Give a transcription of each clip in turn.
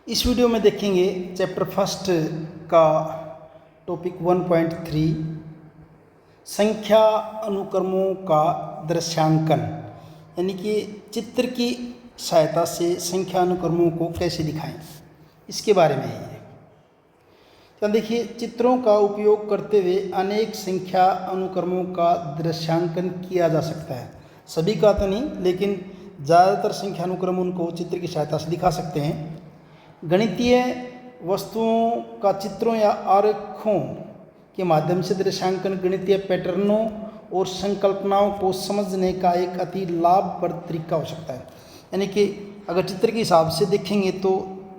इस वीडियो में देखेंगे चैप्टर फर्स्ट का टॉपिक 1.3 संख्या अनुक्रमों का दृश्यांकन, यानी कि चित्र की सहायता से संख्या अनुक्रमों को कैसे दिखाएं, इसके बारे में है। तो देखिए, चित्रों का उपयोग करते हुए अनेक संख्या अनुक्रमों का दृश्यांकन किया जा सकता है। सभी का तो नहीं, लेकिन ज़्यादातर संख्या अनुक्रम उनको चित्र की सहायता से दिखा सकते हैं। गणितीय वस्तुओं का चित्रों या आरेखों के माध्यम से दृश्यांकन गणितीय पैटर्नों और संकल्पनाओं को समझने का एक अति लाभप्रद तरीका हो सकता है। यानी कि अगर चित्र के हिसाब से देखेंगे तो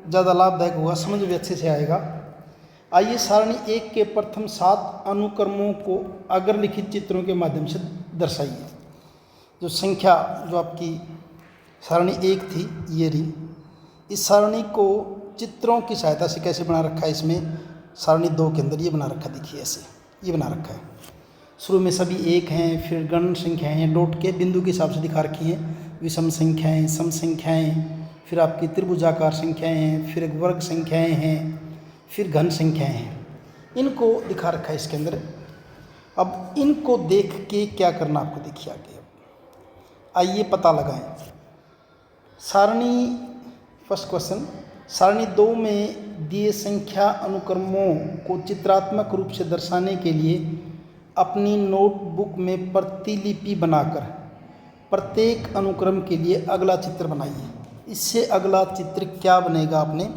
ज़्यादा लाभदायक होगा, समझ भी अच्छे से आएगा। आइए सारणी 1 के प्रथम 7 अनुक्रमों को अग्रलिखित चित्रों के माध्यम से दर्शाइए। जो संख्या जो आपकी सारणी 1 थी, ये रही। इस सारणी को चित्रों की सहायता से कैसे बना रखा है, इसमें सारणी 2 के अंदर ये बना रखा, देखिए ऐसे ये बना रखा है। शुरू में सभी 1 हैं, फिर गण संख्याएं हैं, डॉट के बिंदु के हिसाब से दिखा रखी हैं, विषम संख्याएं, सम संख्याएं, फिर आपकी त्रिभुजाकार संख्याएं हैं, फिर वर्ग संख्याएं हैं, फिर घन संख्याएं हैं। इनको दिखा रखा है इसके अंदर। अब इनको देख के क्या करना आपको देखिए आगे। आइए पता लगाएं। सारणी फर्स्ट क्वेश्चन, सारणी 2 में दिए संख्या अनुक्रमों को चित्रात्मक रूप से दर्शाने के लिए अपनी नोटबुक में प्रतिलिपि बनाकर प्रत्येक अनुक्रम के लिए अगला चित्र बनाइए। इससे अगला चित्र क्या बनेगा आपने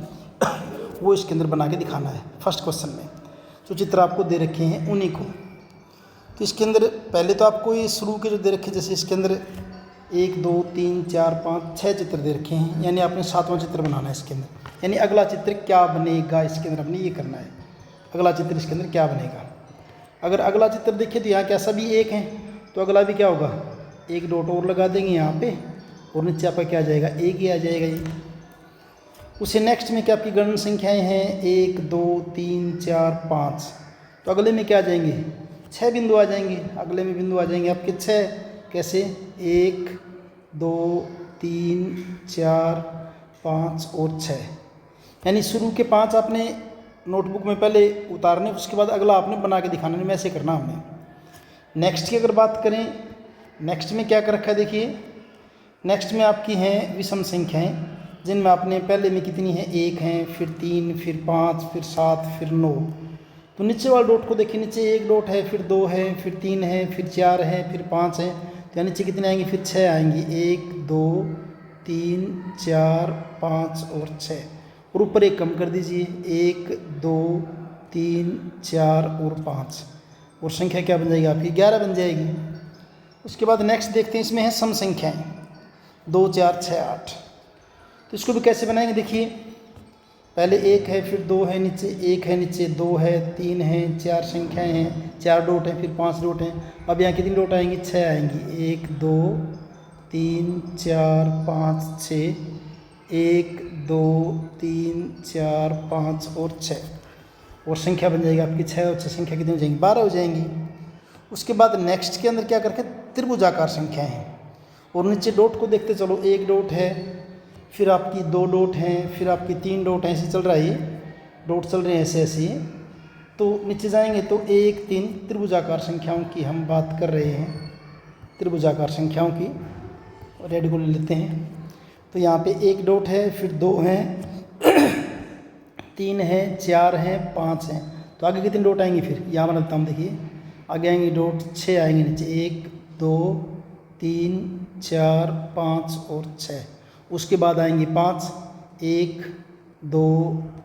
वो इसके अंदर बना के दिखाना है। फर्स्ट क्वेश्चन में जो चित्र आपको दे रखे हैं उन्हीं को, तो इसके अंदर पहले तो आपको ये शुरू के जो दे रखे, जैसे इसके अंदर 1 2 3 4 5 6 चित्र दे रखे हैं, यानी आपने 7वां चित्र बनाना है इसके अंदर। यानी अगला चित्र क्या बनेगा इसके अंदर आपने ये करना है, अगला चित्र इसके अंदर क्या बनेगा। अगर अगला चित्र देखिए तो यहाँ क्या सभी 1 हैं, तो अगला भी क्या होगा, एक डॉट और लगा देंगे यहाँ पे, और नीचे आपका क्या आ जाएगा, 1 ही आ जाएगा ये। उसे नेक्स्ट में क्या आपकी गण संख्याएँ हैं 1 2 3 4 5, तो अगले में क्या आ जाएंगे, 6 बिंदु आ जाएंगे। अगले में बिंदु आ जाएंगे आपके 6, कैसे 1 2 3 4 5 और 6, यानी शुरू के 5 आपने नोटबुक में पहले उतारने, उसके बाद अगला आपने बना के दिखाना है, ऐसे करना हमने। नेक्स्ट की अगर बात करें, नेक्स्ट में क्या कर रखा है देखिए, नेक्स्ट में आपकी हैं विषम संख्याएं, जिनमें आपने पहले में कितनी है, 1 हैं, फिर 3, फिर 5, फिर 7, फिर 9। तो नीचे वाले डॉट को देखिए, नीचे 1 डॉट है, फिर 2 है, फिर 3 है, फिर 4 है, फिर 5 है, तो नीचे कितने आएंगे, फिर 6 आएंगी, 1 2 3 4 5 और 6, और ऊपर 1 कम कर दीजिए, 1 2 3 4 और 5, और संख्या क्या बन जाएगी आपकी, 11 बन जाएगी। उसके बाद नेक्स्ट देखते हैं, इसमें है सम संख्याएँ 2 4 6 8, तो इसको भी कैसे बनाएंगे देखिए। पहले 1 है, फिर 2 है, नीचे 1 है, नीचे 2 है, 3 है, 4 संख्याएं हैं, 4 डॉट हैं, फिर 5 डॉट हैं। अब यहाँ कितनी डॉट आएंगी, 6 आएंगी, 1 2 3 4 5 6, 1 2 3 4 5 और 6, और संख्या बन जाएगी आपकी 6 और 6 संख्या कितनी हो जाएंगी, 12 हो जाएंगी। उसके बाद नेक्स्ट के अंदर क्या करके त्रिभुजाकार संख्याएँ हैं, और नीचे डॉट को देखते चलो, 1 डॉट है, फिर आपकी 2 डॉट हैं, फिर आपकी 3 डॉट हैं, ऐसे चल रहा है, ये डॉट चल रहे हैं ऐसे ऐसे। तो नीचे जाएंगे तो 1 3 त्रिभुजाकार संख्याओं की हम बात कर रहे हैं, त्रिभुजाकार संख्याओं की। रेड को ले लेते हैं, तो यहाँ पे 1 डॉट है, फिर 2 हैं 3 हैं 4 हैं 5 हैं, तो आगे कितनी डॉट आएंगी, फिर यहाँ बनाता हूँ, देखिए आगे आएंगे डॉट 6 आएंगे नीचे, 1 2 3 4 5 और 6। उसके बाद आएंगे 5, 1 2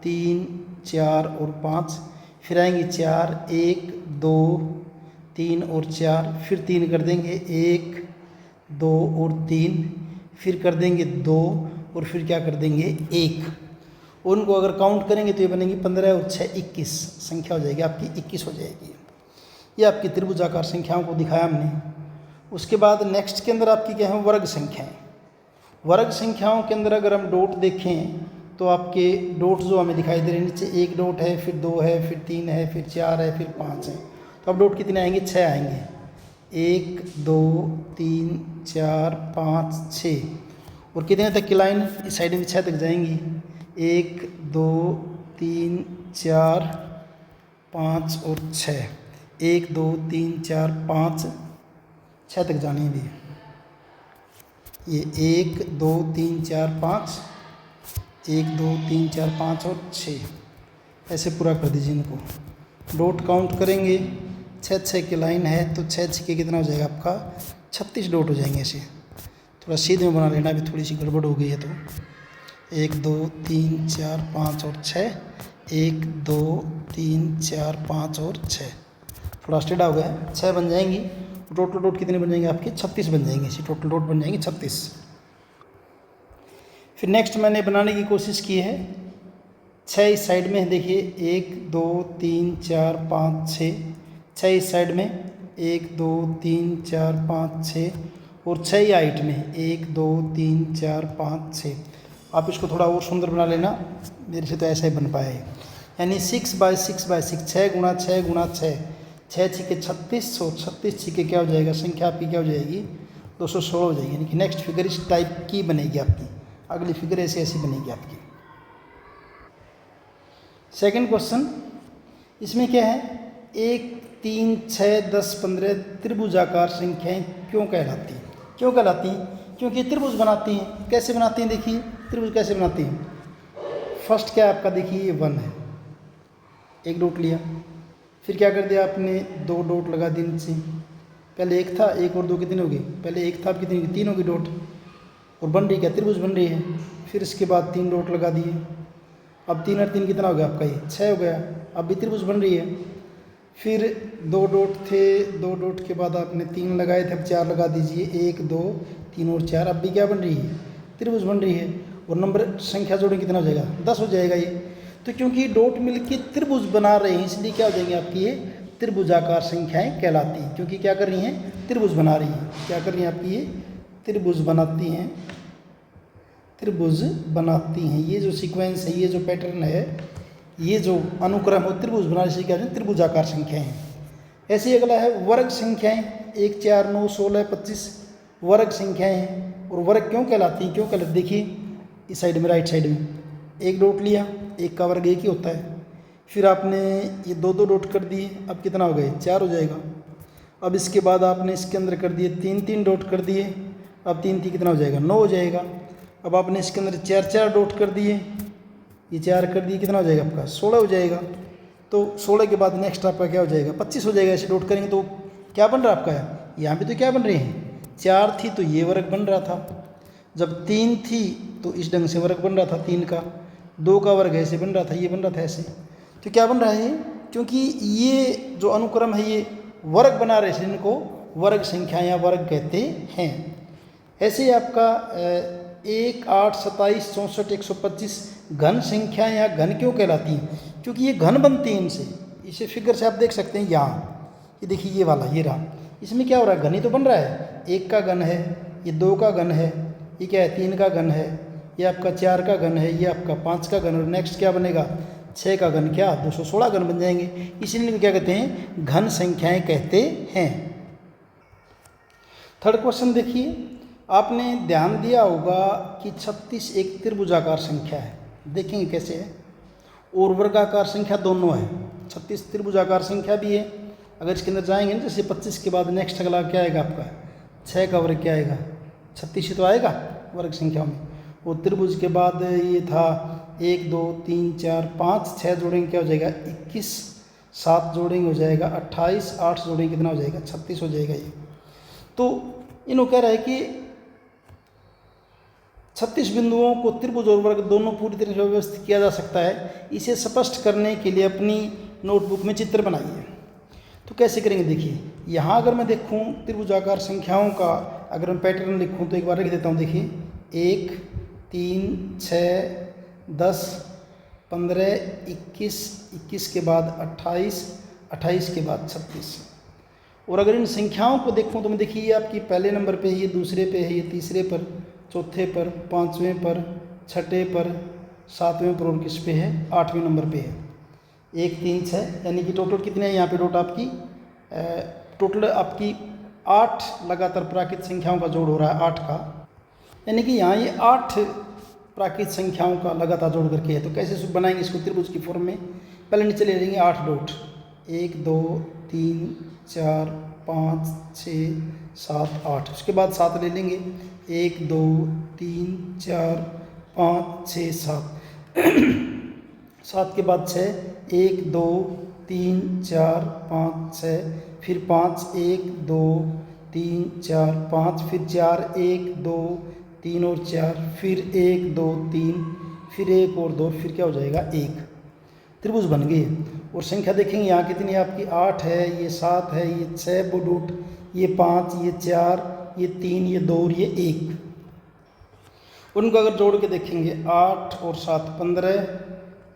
3 4 और 5, फिर आएंगे 4 1 2 3 और 4, फिर 3 कर देंगे, 1 2 और 3, फिर कर देंगे 2, और फिर क्या कर देंगे 1। उनको अगर काउंट करेंगे तो ये बनेंगी 15 और 6 21, संख्या हो जाएगी आपकी 21 हो जाएगी। ये आपकी त्रिभुजाकार संख्याओं को दिखाया हमने। उसके बाद नेक्स्ट के अंदर आपकी क्या है, वर्ग संख्याएँ। वर्ग संख्याओं के अंदर अगर हम डॉट देखें तो आपके डॉट जो हमें दिखाई दे रहे हैं, नीचे 1 डॉट है, फिर 2 है, फिर 3 है, फिर 4 है, फिर 5 है, तो अब डॉट कितने आएंगे, 6 आएंगे, 1 2 3 4 5 6, और कितने तक की लाइन इस साइड में 6 तक जाएंगी, 1 2 3 4 5 और 6। 1 2 3 4 5 6 तक जाने भी। ये 1 2 3 4 5, 1 2 3 4 5 और 6, ऐसे पूरा कर दीजिए इनको। डॉट काउंट करेंगे, 6 6 की लाइन है तो 6 6 के कितना हो जाएगा आपका 36 डॉट हो जाएंगे। ऐसे थोड़ा सीधे में बना लेना, अभी थोड़ी सी गड़बड़ हो गई है तो। 1 2 3 4 5 और 6, 1 2 3 4 5 और 6, थोड़ा टेढ़ा हो गया, 6 बन जाएंगी। टोटल डॉट कितने बन जाएंगे आपके 36 बन जाएंगे। इसी टोटल डॉट बन जाएंगे 36। फिर नेक्स्ट मैंने बनाने की कोशिश की है, 6 इस साइड में है, देखिए 1 2 3 4 5 6, 6 इस साइड में 1 2 3 4 5 6 और 6 हाइट में 1 2 3 4 5 6। आप इसको थोड़ा और सुंदर बना लेना, मेरे से तो ऐसा ही बन पाया है। यानी 6 बाय 6 बाय 6, 6 गुणा 6 गुणा 6, 6 छिके 36 और 36 छिके क्या हो जाएगा, संख्या आपकी क्या हो जाएगी 216 हो जाएगी। यानी कि नेक्स्ट फिगर इस टाइप की बनेगी आपकी, अगली फिगर ऐसी ऐसी बनेगी आपकी। सेकंड क्वेश्चन, इसमें क्या है, 1 3 6 10 15 त्रिभुजाकार संख्याएं क्यों कहलाती हैं? क्यों कहलाती हैं? क्योंकि त्रिभुज बनाती हैं। कैसे बनाती हैं देखिए, त्रिभुज कैसे बनाती हैं। फर्स्ट क्या आपका देखिए, ये 1 है, एक डॉट लिया, फिर क्या कर दिया आपने 2 डॉट लगा दी नीचे। पहले 1 था, 1 और 2 कितने हो गए, पहले 1 था अब कितनी होगी 3 होगी डॉट, और बन रही क्या त्रिभुज बन रही है। फिर इसके बाद 3 डॉट लगा दिए, अब 3 और 3 कितना हो गया आपका, ये 6 हो गया, अब भी त्रिभुज बन रही है। फिर 2 डॉट थे, 2 डॉट के बाद आपने 3 लगाए थे, अब 4 लगा दीजिए, 1 2 3 और 4, अब भी क्या बन रही है त्रिभुज बन रही है। और नंबर संख्या जोड़ें कितना हो जाएगा 10 हो जाएगा ये। तो क्योंकि डॉट मिलके त्रिभुज बना रहे हैं इसलिए क्या हो जाएंगे आपकी ये त्रिभुजाकार संख्याएं कहलाती हैं, क्योंकि क्या कर रही हैं त्रिभुज बना रही हैं। क्या कर रही हैं आपकी ये त्रिभुज बनाती हैं, त्रिभुज बनाती हैं। ये जो सीक्वेंस है, ये जो पैटर्न है, ये जो अनुक्रम हो त्रिभुज बनाने से क्या है त्रिभुजाकार संख्याएं हैं। ऐसे ही अगला है वर्ग संख्याएं, 1 4 9 16 25 वर्ग संख्याएं हैं। और वर्ग क्यों कहलाती हैं, क्यों कहलाती, देखिए इस साइड में राइट साइड में 1 डॉट लिया, 1 का वर्ग 1 ही होता है। फिर आपने ये 2 2 डॉट कर दिए, अब कितना हो गए 4 हो जाएगा। अब इसके बाद आपने इसके अंदर कर दिए 3 3 डॉट कर दिए, अब 3 3 कितना हो जाएगा 9 हो जाएगा। अब आपने इसके अंदर 4 4 डॉट कर दिए, ये 4 कर दिए, कितना हो जाएगा आपका 16 हो जाएगा। तो 16 के बाद नेक्स्ट आपका क्या हो जाएगा 25 हो जाएगा। ऐसे डॉट करेंगे तो क्या बन रहा है आपका, यहाँ भी तो क्या बन रहे हैं 4 थी तो ये वर्ग बन रहा था, जब 3 थी तो इस ढंग से वर्ग बन रहा था 3 का, 2 का वर्ग ऐसे बन रहा था, ये बन रहा था ऐसे। तो क्या बन रहा है, क्योंकि ये जो अनुक्रम है ये वर्ग बना रहे थे, इनको वर्ग संख्या या वर्ग कहते हैं। ऐसे ही आपका 1 8 27 64 125 घन संख्या या घन क्यों कहलाती हैं, क्योंकि ये घन बनती हैं इनसे। इसे फिगर से आप देख सकते हैं, यहाँ ये देखिए ये वाला ये रहा, इसमें क्या हो रहा है घन ही तो बन रहा है। 1 का घन है, ये 2 का घन है, ये क्या है 3 का घन है, ये आपका 4 का घन है, ये आपका 5 का घन, और नेक्स्ट क्या बनेगा 6 का घन, क्या 216 घन बन जाएंगे। इसलिए इनको क्या कहते हैं घन संख्याएं कहते हैं। थर्ड क्वेश्चन देखिए, आपने ध्यान दिया होगा कि 36 एक त्रिभुजाकार संख्या है, देखेंगे कैसे है, और वर्गाकार संख्या दोनों है। 36 त्रिभुजाकार संख्या भी है। अगर इसके अंदर जाएंगे ना, जैसे 25 के बाद नेक्स्ट अगला क्या आएगा आपका 6 का वर्ग क्या आएगा 36 ही तो आएगा वर्ग संख्याओं में। और त्रिभुज के बाद ये था 1 2 3 4 5 6 जोड़ेंगे क्या हो जाएगा 21, 7 जोड़ेंगे हो जाएगा 28, 8 जोड़ेंगे कितना हो जाएगा 36 हो जाएगा ये। तो इन्हों कह रहा है कि 36 बिंदुओं को त्रिभुज और वर्ग दोनों पूरी तरह से व्यवस्थित किया जा सकता है। इसे स्पष्ट करने के लिए अपनी नोटबुक में चित्र बनाइए। तो कैसे करेंगे देखिए, यहाँ अगर मैं देखूँ त्रिभुजाकार संख्याओं का अगर मैं पैटर्न लिखूँ तो एक बार लिख देता हूँ। देखिए 1 3 6 10 15 21, 21 के बाद 28, 28 के बाद 36। और अगर इन संख्याओं को देखूँ तो मैं देखिए ये आपकी पहले नंबर पे है, ये दूसरे पे है, ये तीसरे पर, चौथे पर, पाँचवें पर, छठे पर, सातवें पर और किस पे है 8वें नंबर पे है। 1 3 6 यानी कि टोटल कितने हैं यहाँ पे डॉट आपकी टोटल आपकी 8 लगातार प्राकृत संख्याओं का जोड़ हो रहा है 8 का। यानी कि यहाँ ये 8 प्राकृत संख्याओं का लगातार जोड़ करके है। तो कैसे बनाएंगे इसको त्रिभुज की फॉर्म में? पहले नीचे ले लेंगे 8 डॉट, 1 2 3 4 5 6 7 8। उसके बाद 7 ले लेंगे, 1 2 3 4 5 6 7। 7 के बाद 6, 1 2 3 4 5 6, फिर 5 1 2 3 4 5, फिर 4 1 2 3 और 4, फिर 1 2 3, फिर 1 और 2, फिर क्या हो जाएगा 1। त्रिभुज बन गई। और संख्या देखेंगे यहाँ कितनी है आपकी, 8 है, ये 7 है, ये 6 डॉट, ये 5, ये 4, ये 3, ये 2 और ये 1। उनको अगर जोड़ के देखेंगे 8 और 7 15,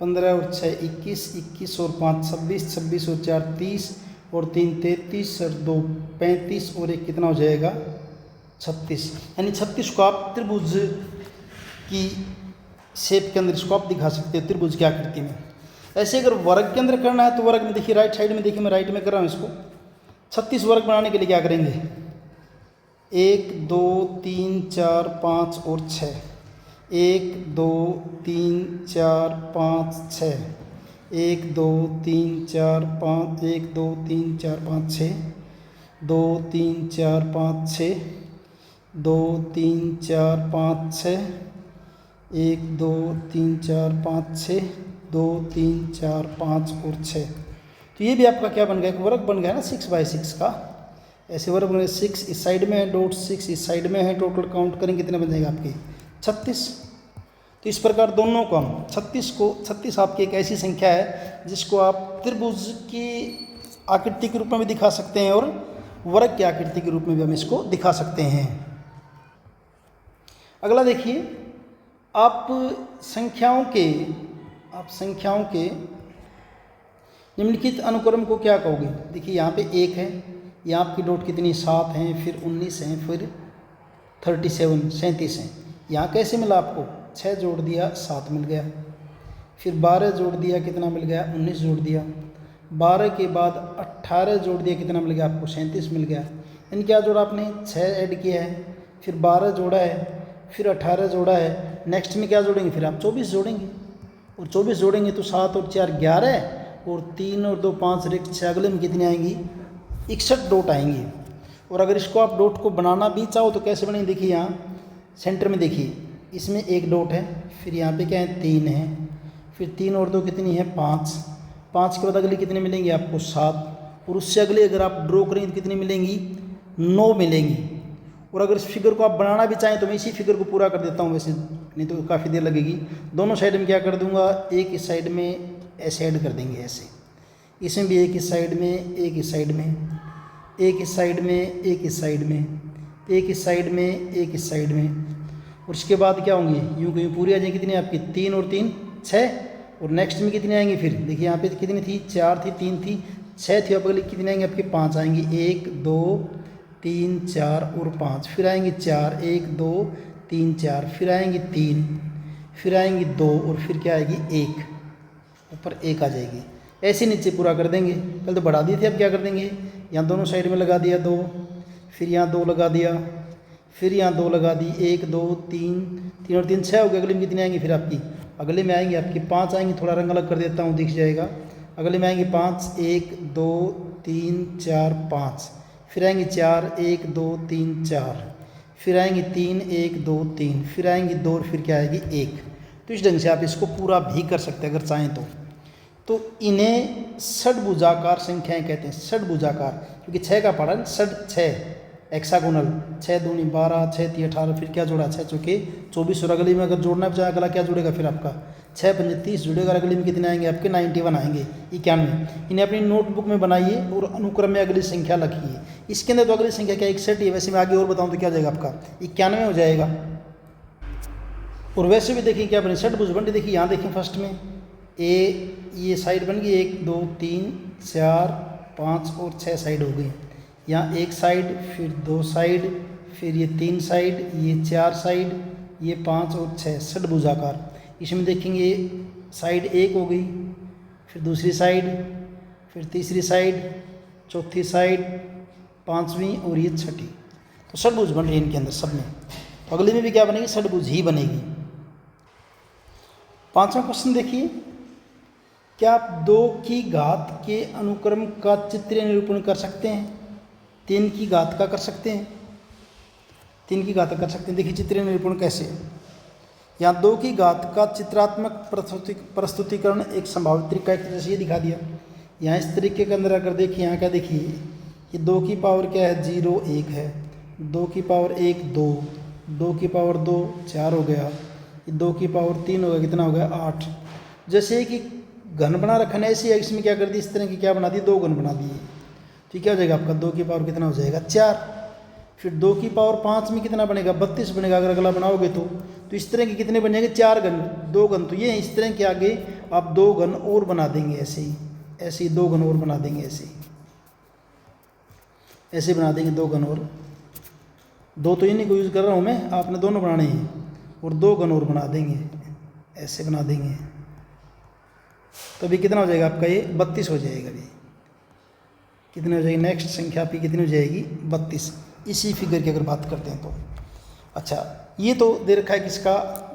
15 और 6 21, 21 और 5 26, 26 और 4 30 और 3 33 और 2 35 और 1 कितना हो जाएगा 36। यानी 36 को आप त्रिभुज की शेप के अंदर इसको आप दिखा सकते हो त्रिभुज की आकृति में। ऐसे अगर वर्ग के अंदर करना है तो वर्ग में देखिए राइट साइड में, देखिए मैं राइट में कर रहा हूँ इसको। 36 वर्ग बनाने के लिए क्या करेंगे, 1 2 3 4 5 और 6, 1 2 3 4 5 6, 1 2 3 4 5, 1 2 3 4 5 6, 2 3 4 5 6, 2 3 4 5 6, 1 2 3 4 5 6, 2 3 4 5 और 6। तो ये भी आपका क्या बन गया, एक वर्ग बन गया ना 6/6 का। ऐसे वर्ग बन गया, 6 इस साइड में है, डॉट 6 इस साइड में है। टोटल काउंट करेंगे कितने बन जाएगा आपके 36। तो इस प्रकार दोनों को हम 36 आपकी एक ऐसी संख्या है जिसको आप त्रिभुज की आकृति के रूप में भी दिखा सकते हैं और वर्ग की आकृति के रूप में भी हम इसको दिखा सकते हैं। अगला देखिए, आप संख्याओं के निम्नलिखित अनुक्रम को क्या कहोगे। देखिए यहाँ पे 1 है, यहाँ आपकी डॉट कितनी 7 हैं, फिर 19 हैं, फिर 37 हैं। यहाँ कैसे मिला आपको, 6 जोड़ दिया 7 मिल गया, फिर 12 जोड़ दिया कितना मिल गया 19 जोड़ दिया, 12 के बाद 18 जोड़ दिया कितना मिल गया आपको 37 मिल गया। यानी क्या जोड़ा आपने 6 ऐड किया है, फिर 12 जोड़ा है, फिर 18 जोड़ा है। नेक्स्ट में क्या जोड़ेंगे, फिर आप 24 जोड़ेंगे, और 24 जोड़ेंगे तो 7 और 4 11, और 3 और 2 5 रिक्त 6, अगले में कितनी आएंगी 61 डॉट आएंगी। और अगर इसको आप डॉट को बनाना भी चाहो तो कैसे बनेंगे, देखिए यहाँ सेंटर में देखिए इसमें 1 डॉट है, फिर यहाँ पे क्या है 3 है, फिर 3 और 2 कितनी है 5, 5 के बाद अगली कितनी मिलेंगी आपको 7, और उससे अगले अगर आप ड्रॉ करेंगे तो कितनी मिलेंगी 9 मिलेंगी। और अगर इस फिगर को आप बनाना भी चाहें तो मैं इसी फिगर को पूरा कर देता हूँ, वैसे नहीं तो काफ़ी देर लगेगी। दोनों साइड में क्या कर दूंगा, एक इस साइड में ऐसे ऐड कर देंगे, ऐसे इसमें भी एक इस साइड में, एक इस साइड में, एक इस साइड में, एक इस साइड में, एक इस साइड में, एक इस साइड में। और उसके बाद क्या होंगी, यूँ कहीं पूरी आ जाएंगी कितनी आपकी 3 और 3 6, और नेक्स्ट में कितनी आएंगी, फिर देखिए यहाँ पे कितनी थी 4 थी, 3 थी, 6 थी, अब अगली कितनी आएंगी आपके 5 आएंगी, 1 2 3 4 और 5, फिर आएंगी 4, 1 2 3 4, फिर आएंगी 3, फिर आएंगी 2, और फिर क्या आएगी 1, ऊपर 1 आ जाएगी। ऐसे नीचे पूरा कर देंगे। पहले तो बढ़ा दिए थे, अब क्या कर देंगे, यहाँ दोनों साइड में लगा दिया 2, फिर यहाँ 2 लगा दिया, फिर यहाँ 2 लगा दी, 1 2 3, 3 और 3 6 हो गए। अगले में कितनी आएंगी, फिर आपकी अगले में आएंगी आपकी 5 आएंगी, थोड़ा रंग अलग कर देता हूँ दिख जाएगा। अगले में आएंगे 5, 1 2 3 4 5, फिर आएंगे 4, 1 2 3 4, फिर आएंगे 3, 1 2 3, फिर आएंगी 2, और फिर क्या आएगी 1। तो इस ढंग से आप इसको पूरा भी कर सकते हैं अगर चाहें तो इन्हें षडभुजाकार संख्याएं कहते हैं। षडभुजाकार क्योंकि 6 का पढ़ा, षड 6 एक्सागोनल, 6 दूनी 12, 6 3 18, फिर क्या जोड़ा 6 चौके 24, और अगली में अगर जोड़ना भी चाहे अगला क्या जुड़ेगा, फिर आपका 6 पंजे 30 जुड़ेगा। अगली में कितने आएंगे आपके 91 आएंगे, 91। इन्हें अपनी नोटबुक में बनाइए और अनुक्रम में अगली संख्या लिखिए। इसके अंदर तो अगली संख्या क्या 61 है, वैसे मैं आगे और बताऊँ तो क्या हो जाएगा आपका 91 हो जाएगा। और वैसे भी देखिए क्या बने षडभुज बन, देखिए यहाँ देखिए फर्स्ट में ये साइड बन गई 1 2 3 4 5 और 6 साइड हो गई। यहाँ 1 साइड, फिर 2 साइड, फिर ये 3 साइड, ये 4 साइड, ये 5 और 6 षडभुजाकार। इसमें देखेंगे साइड 1 हो गई, फिर दूसरी साइड, फिर तीसरी साइड, चौथी साइड, पांचवीं और ये छठी। तो षडभुज बन रही है इनके अंदर सब में। तो अगले में भी क्या बनेगी, षडभुज ही बनेगी। 5वां क्वेश्चन देखिए, क्या आप 2 की घात के अनुक्रम का चित्रीय निरूपण कर सकते हैं? 3 की घात का कर सकते हैं, 3 की घात का कर सकते हैं। देखिए चित्रीय निरूपण कैसे है। यहाँ 2 की घात का चित्रात्मक प्रस्तुतिकरण एक संभावित तरीका है, जैसे ये दिखा दिया। यहाँ इस तरीके के अंदर अगर देखिए, यहाँ क्या देखिए, ये 2 की पावर क्या है, 0 1 है, 2 की पावर 1 2, 2 की पावर 2 4 हो गया, ये 2 की पावर 3 हो गया, कितना हो गया 8। जैसे कि घन बना रखा है ऐसे, इसमें क्या कर दी, इस तरह की क्या बना दी, 2 घन बना दिए। तो क्या हो जाएगा आपका 2 की पावर कितना हो जाएगा 4। फिर 2 की पावर 5 में कितना बनेगा 32 बनेगा अगर अगला बनाओगे तो इस तरह के कितने बन जाएंगे 4 घन, 2 घन। तो ये इस तरह के आगे आप 2 घन और बना देंगे, ऐसे ही 2 घन और बना देंगे, ऐसे बना देंगे 2 घन और। 2 तो इन्हीं को यूज़ कर रहा हूँ मैं, आपने दोनों बनाने हैं, और 2 घन और बना देंगे, ऐसे बना देंगे। तो अभी कितना हो जाएगा आपका, ये 32 हो जाएगा। अभी कितनी हो जाएगी, नेक्स्ट संख्या आपकी कितनी हो जाएगी 32। इसी फिगर की अगर बात करते हैं तो अच्छा, ये तो दे रखा है किसका,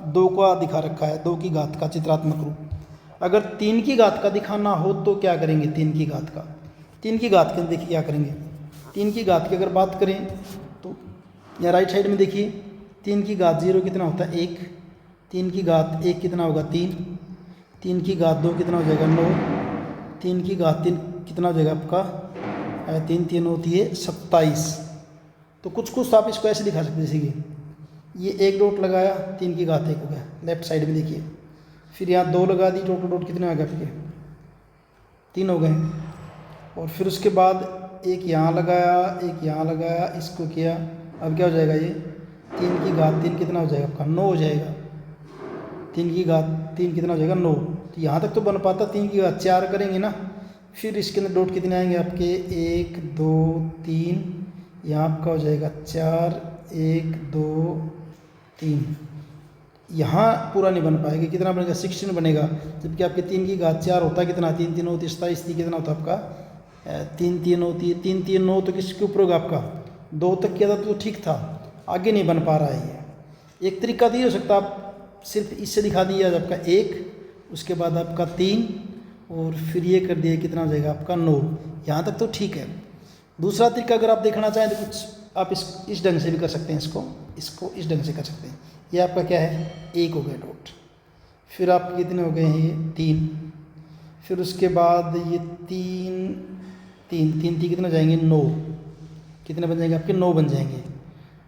2 का दिखा रखा है, 2 की घात का चित्रात्मक रूप। अगर 3 की घात का दिखाना हो तो क्या करेंगे, 3 की घात का, 3 की घात के देखिए क्या करेंगे। 3 की घात की अगर बात करें तो या राइट साइड में देखिए, 3 की घात 0 कितना होता है 1, 3 की घात 1 कितना होगा 3, 3 की घात 2 कितना हो जाएगा 9, 3 की घात 3 कितना हो जाएगा आपका 3 3 होती है 27। तो कुछ आप इसको ऐसे दिखा सकते हैं, जैसे कि ये 1 डॉट लगाया, 3 की घात 1 हो गया, लेफ्ट साइड में देखिए। फिर यहाँ 2 लगा दी, टोटल डॉट कितने आ गए आपके 3 हो गए। और फिर उसके बाद एक यहाँ लगाया, एक यहाँ लगाया, इसको किया, अब क्या हो जाएगा ये 3 की घात 3 कितना हो जाएगा आपका 9 हो जाएगा। 3 की घात 3 कितना हो जाएगा 9। तो यहाँ तक तो बन पाता, 3 की घात 4 करेंगे ना, फिर इसके अंदर डॉट कितने आएंगे आपके 1 2 3, यहाँ आपका हो जाएगा 4 1 2 3। यहाँ पूरा नहीं बन पाएगा, कितना बनेगा 16 बनेगा, जबकि आपके 3 की घात 4 होता है कितना 3 3 होती है 27, कितना होता है आपका 3 3 होती है 3 3 9। तो किसके ऊपर होगा आपका 2 तक किया था तो ठीक था, आगे नहीं बन पा रहा है ये। एक तरीका तो ये हो सकता, आप सिर्फ इससे दिखा दिया आपका 1, उसके बाद आपका 3, और फिर ये कर दिया कितना हो जाएगा आपका 9। यहाँ तक तो ठीक है। दूसरा तरीका अगर आप देखना चाहें तो कुछ आप इस ढंग से भी कर सकते हैं, इसको इस ढंग से कर सकते हैं। ये आपका क्या है 1 हो गया डॉट, फिर आपके कितने हो गए हैं ये 3, फिर उसके बाद ये 3 कितने जाएंगे 9, कितने बन जाएंगे आपके 9 बन जाएंगे।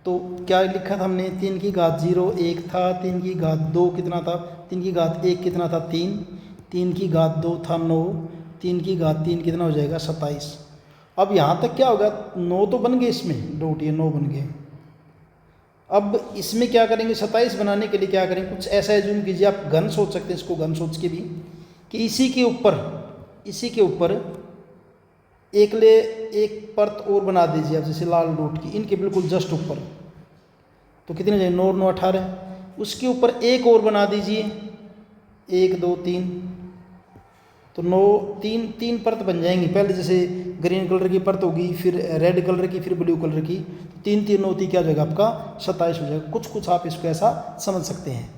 तो क्या लिखा था हमने, 3 की घात 0 1 था, 3 की घात 2 कितना था, 3 की घात 1 कितना था 3, 3 की घात 2 था 9, 3 की घात 3 कितना हो जाएगा 27। अब यहाँ तक क्या होगा 9 तो बन गए, इसमें डॉट ये 9 बन गए। अब इसमें क्या करेंगे 27 बनाने के लिए क्या करेंगे, कुछ ऐसा एज्यूम कीजिए, आप घन सोच सकते हैं इसको, घन सोच के भी, कि इसी के ऊपर एक परत और बना दीजिए आप, जैसे लाल डॉट की, इनके बिल्कुल जस्ट ऊपर। तो कितने जाए 9 9 18, उसके ऊपर एक और बना दीजिए 1 2 3, तो 9 3 परत बन जाएंगी। पहले जैसे ग्रीन कलर की परत होगी, फिर रेड कलर की, फिर ब्लू कलर की, 3 3 9 क्या हो जाएगा आपका 27 हो जाएगा। कुछ आप इसको ऐसा समझ सकते हैं।